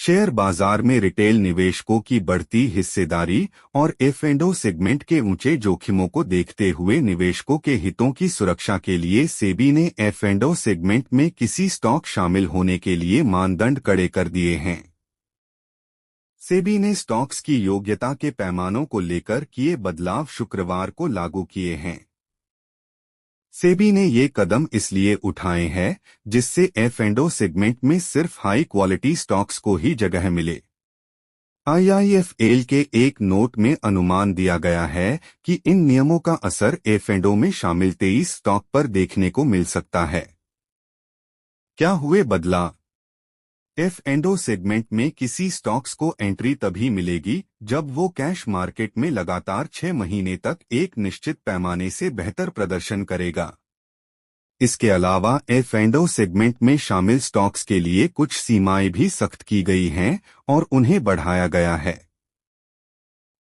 Share बाजार में retail निवेशकों की बढ़ती हिस्सेदारी और एफ&ओ सेगमेंट के ऊंचे जोखिमों को देखते हुए निवेशकों के हितों की सुरक्षा के लिए सेबी ने एफ&ओ सेगमेंट में किसी स्टॉक शामिल होने के लिए मानदंड कड़े कर दिए हैं। सेबी ने स्टॉक्स की योग्यता के पैमानों को लेकर किए बदलाव शुक्रवार को लागू किए हैं। सेबी ने ये कदम इसलिए उठाए हैं जिससे एफ&ओ सेगमेंट में सिर्फ हाई क्वालिटी स्टॉक्स को ही जगह मिले। आईआईएफएल के एक नोट में अनुमान दिया गया है कि इन नियमों का असर एफ&ओ में शामिल 23 स्टॉक पर देखने को मिल सकता है। क्या हुए बदलाव? एफ&ओ सेगमेंट में किसी स्टॉक्स को एंट्री तभी मिलेगी जब वो कैश मार्केट में लगातार 6 महीने तक एक निश्चित पैमाने से बेहतर प्रदर्शन करेगा। इसके अलावा एफ&ओ सेगमेंट में शामिल स्टॉक्स के लिए कुछ सीमाएं भी सख्त की गई हैं और उन्हें बढ़ाया गया है।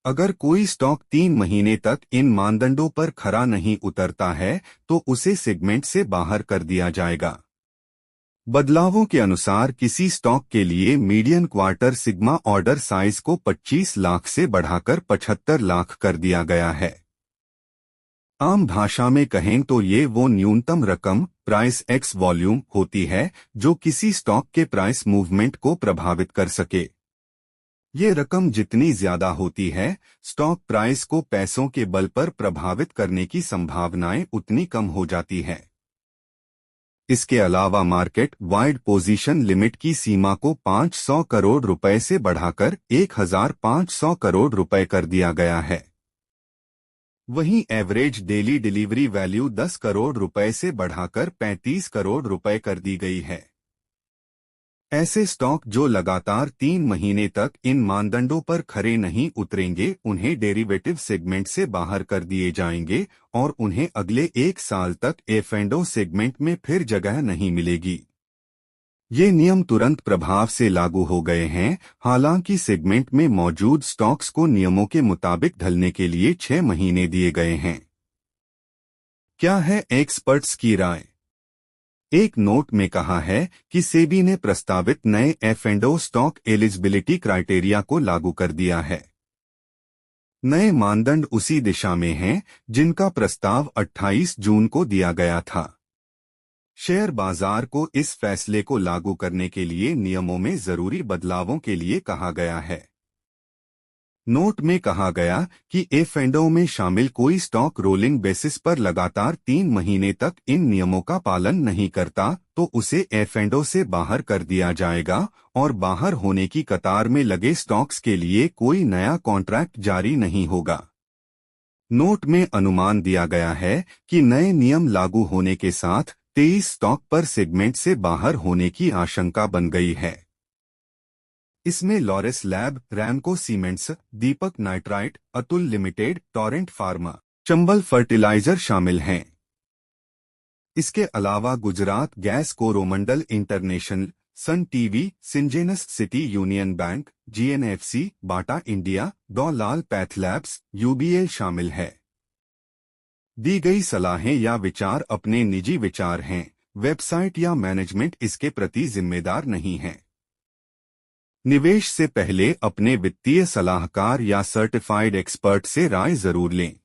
अगर कोई स्टॉक 3 महीने तक इन मानदंडों पर खरा नहीं उतरता है तो उसे सेगमेंट से बाहर कर दिया जाएगा। बदलावों के अनुसार किसी स्टॉक के लिए median quarter sigma order size को 25 लाख से बढ़ाकर 75 लाख कर दिया गया है। आम भाषा में कहें तो ये वो न्यूनतम रकम प्राइस एक्स वॉल्यूम होती है जो किसी स्टॉक के प्राइस मूवमेंट को प्रभावित कर सके। ये रकम जितनी ज्यादा होती है, स्टॉक प्राइस को पैसों के बल पर प्रभावित करने की संभावनाएं उतनी कम हो जाती है। इसके अलावा मार्केट वाइड पोजीशन लिमिट की सीमा को 500 करोड़ रुपए से बढ़ाकर 1500 करोड़ रुपए कर दिया गया है। वहीं average daily delivery value 10 crore रुपए से बढ़ाकर 35 करोड़ रुपए कर दी गई है। ऐसे स्टॉक जो लगातार 3 महीने तक इन मानदंडों पर खरे नहीं उतरेंगे उन्हें डेरिवेटिव सेगमेंट से बाहर कर दिए जाएंगे और उन्हें अगले 1 साल तक एफ&ओ सेगमेंट में फिर जगह नहीं मिलेगी। ये नियम तुरंत प्रभाव से लागू हो गए हैं, हालांकि सेगमेंट में मौजूद स्टॉक्स को नियमों के मुताबिक ढलने के लिए 6 महीने दिए गए हैं। क्या है एक्सपर्ट्स की राय? एक नोट में कहा है कि सेबी ने प्रस्तावित नए एफ&ओ स्टॉक एलिजिबिलिटी क्राइटेरिया को लागू कर दिया है। नए मानदंड उसी दिशा में हैं जिनका प्रस्ताव 28 जून को दिया गया था। शेयर बाजार को इस फैसले को लागू करने के लिए नियमों में जरूरी बदलावों के लिए कहा गया है। नोट में कहा गया कि एफ&ओ में शामिल कोई स्टॉक रोलिंग बेसिस पर लगातार 3 महीने तक इन नियमों का पालन नहीं करता तो उसे एफ&ओ से बाहर कर दिया जाएगा और बाहर होने की कतार में लगे स्टॉक्स के लिए कोई नया कॉन्ट्रैक्ट जारी नहीं होगा। नोट में अनुमान दिया गया है कि नए नियम लागू होने के साथ 23 स्टॉक पर सेगमेंट से बाहर होने की आशंका बन गई है। इसमें Laurus lab, Ramco cements, Deepak nitrite, Atul limited, Torrent pharma, Chambal fertiliser शामिल हैं। इसके अलावा Gujarat gas, Coromandel international, Sun TV, Syngene city union bank, GNFC, Bata India, दौलाल पैथलैब्स, यूबीएल शामिल है। दी गई सलाहें या विचार अपने निजी विचार हैं, वेबसाइट या मैनेजमेंट इसके प्रति जिम्मेदार नहीं है। निवेश से पहले अपने वित्तीय सलाहकार या सर्टिफाइड एक्सपर्ट से राय जरूर लें।